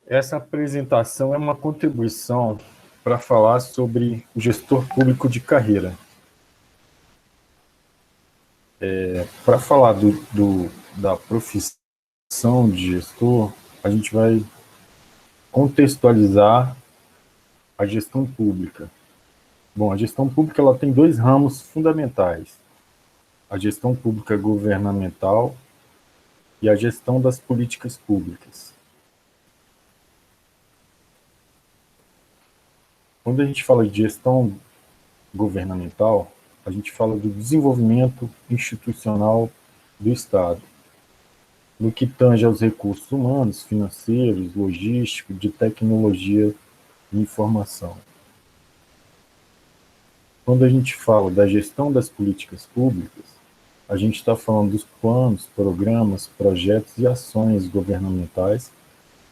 Essa apresentação é uma contribuição para falar sobre o gestor público de carreira. Para falar da profissão de gestor, a gente vai contextualizar a gestão pública. Bom, a gestão pública ela tem dois ramos fundamentais: a gestão pública governamental e a gestão das políticas públicas. Quando a gente fala de gestão governamental, a gente fala do desenvolvimento institucional do Estado, no que tange aos recursos humanos, financeiros, logísticos, de tecnologia e informação. Quando a gente fala da gestão das políticas públicas, a gente está falando dos planos, programas, projetos e ações governamentais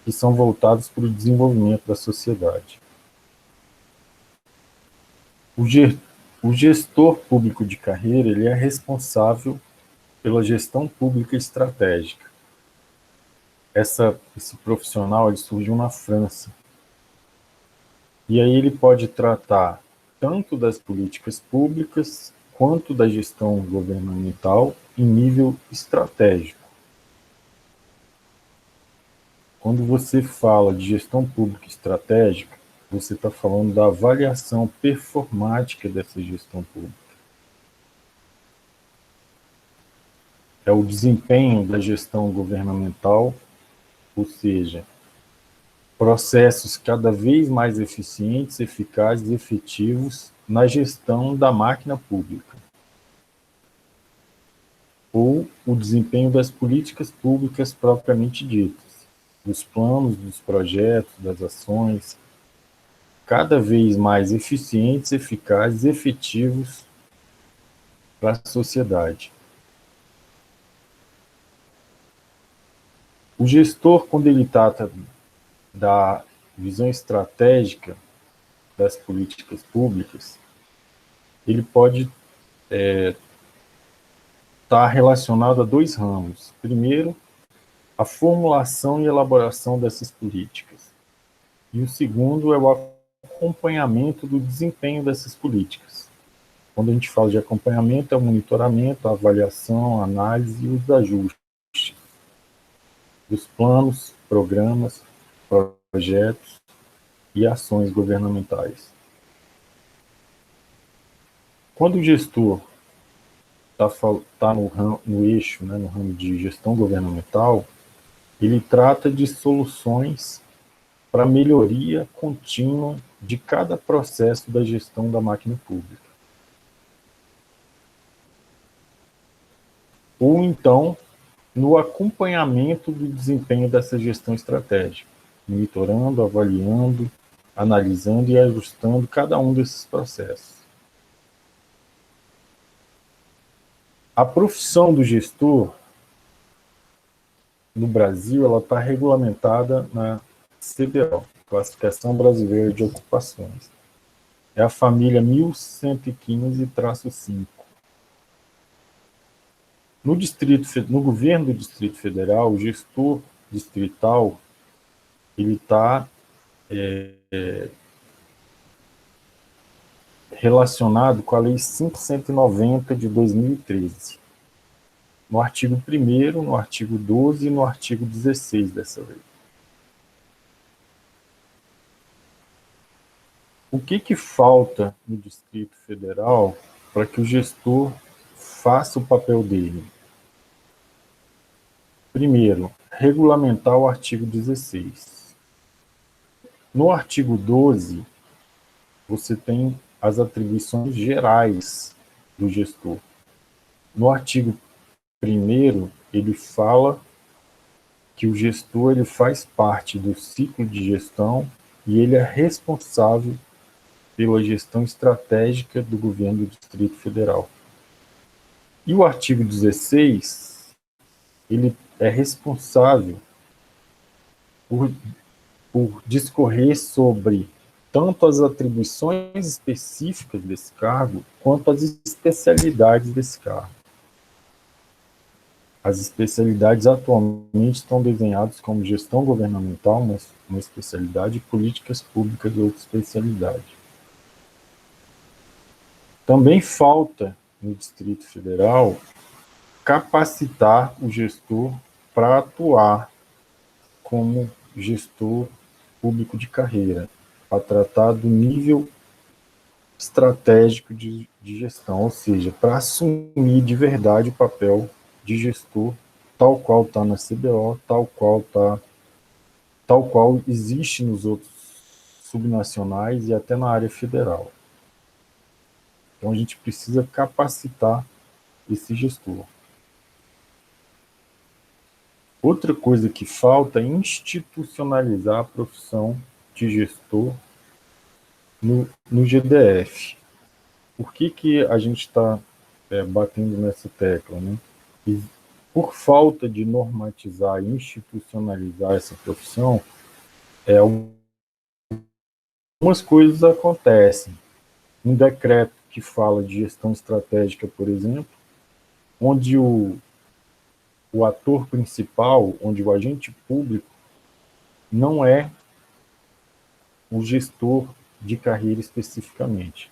que são voltados para o desenvolvimento da sociedade. O gestor público de carreira ele é responsável pela gestão pública estratégica. Esse profissional ele surgiu na França. E aí ele pode tratar tanto das políticas públicas quanto da gestão governamental em nível estratégico. Quando você fala de gestão pública estratégica, você está falando da avaliação performática dessa gestão pública. É o desempenho da gestão governamental, ou seja, processos cada vez mais eficientes, eficazes e efetivos na gestão da máquina pública. Ou o desempenho das políticas públicas propriamente ditas, dos planos, dos projetos, das ações, cada vez mais eficientes, eficazes e efetivos para a sociedade. O gestor, quando ele trata da visão estratégica das políticas públicas, ele pode estar relacionado a dois ramos. Primeiro, a formulação e elaboração dessas políticas. E o segundo é o acompanhamento do desempenho dessas políticas. Quando a gente fala de acompanhamento, é o monitoramento, a avaliação, a análise e os ajustes dos planos, programas, projetos e ações governamentais. Quando o gestor está no eixo, no ramo de gestão governamental, ele trata de soluções para melhoria contínua de cada processo da gestão da máquina pública. Ou então, no acompanhamento do desempenho dessa gestão estratégica, monitorando, avaliando, analisando e ajustando cada um desses processos. A profissão do gestor no Brasil ela está regulamentada na CBO, Classificação Brasileira de Ocupações. É a família 1115-5. No governo do Distrito Federal, o gestor distrital ele está relacionado com a Lei 590 de 2013, no artigo 1º, no artigo 12 e no artigo 16 dessa lei. O que falta no Distrito Federal para que o gestor faça o papel dele? Primeiro, regulamentar o artigo 16. No artigo 12, você tem as atribuições gerais do gestor. No artigo 1º, ele fala que o gestor ele faz parte do ciclo de gestão e ele é responsável pela gestão estratégica do governo do Distrito Federal. E o artigo 16, ele é responsável por discorrer sobre tanto as atribuições específicas desse cargo, quanto as especialidades desse cargo. As especialidades atualmente estão desenhadas como gestão governamental, uma especialidade, e políticas públicas, outra especialidade. Também falta, no Distrito Federal, capacitar o gestor para atuar como gestor público de carreira, para tratar do nível estratégico de gestão, ou seja, para assumir de verdade o papel de gestor, tal qual está na CBO, tal qual existe nos outros subnacionais e até na área federal. Então a gente precisa capacitar esse gestor. Outra coisa que falta é institucionalizar a profissão de gestor no GDF. Por que a gente está batendo nessa tecla, né? E por falta de normatizar e institucionalizar essa profissão, algumas coisas acontecem. Um decreto que fala de gestão estratégica, por exemplo, onde o ator principal, onde o agente público não é o gestor de carreira especificamente.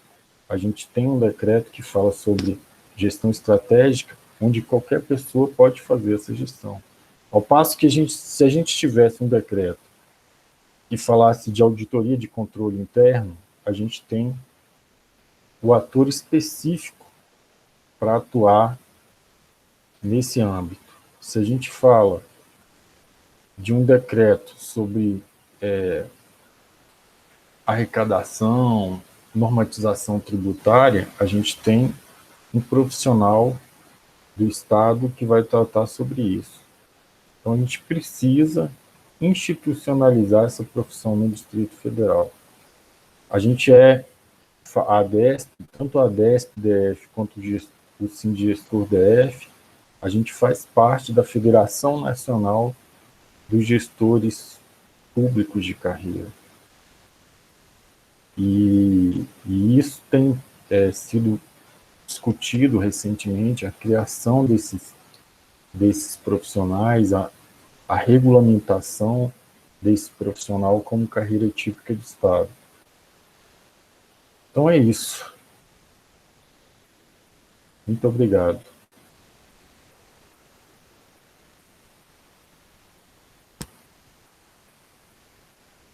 A gente tem um decreto que fala sobre gestão estratégica, onde qualquer pessoa pode fazer essa gestão. Ao passo que se a gente tivesse um decreto que falasse de auditoria de controle interno, a gente tem o ator específico para atuar nesse âmbito. Se a gente fala de um decreto sobre arrecadação, normatização tributária, a gente tem um profissional do Estado que vai tratar sobre isso. Então, a gente precisa institucionalizar essa profissão no Distrito Federal. A gente a ADESP, tanto a ADESP DF quanto o Sindigestor DF, a gente faz parte da Federação Nacional dos Gestores Públicos de Carreira. E isso tem sido discutido recentemente, a criação desses profissionais, a regulamentação desse profissional como carreira típica de Estado. Então é isso. Muito obrigado.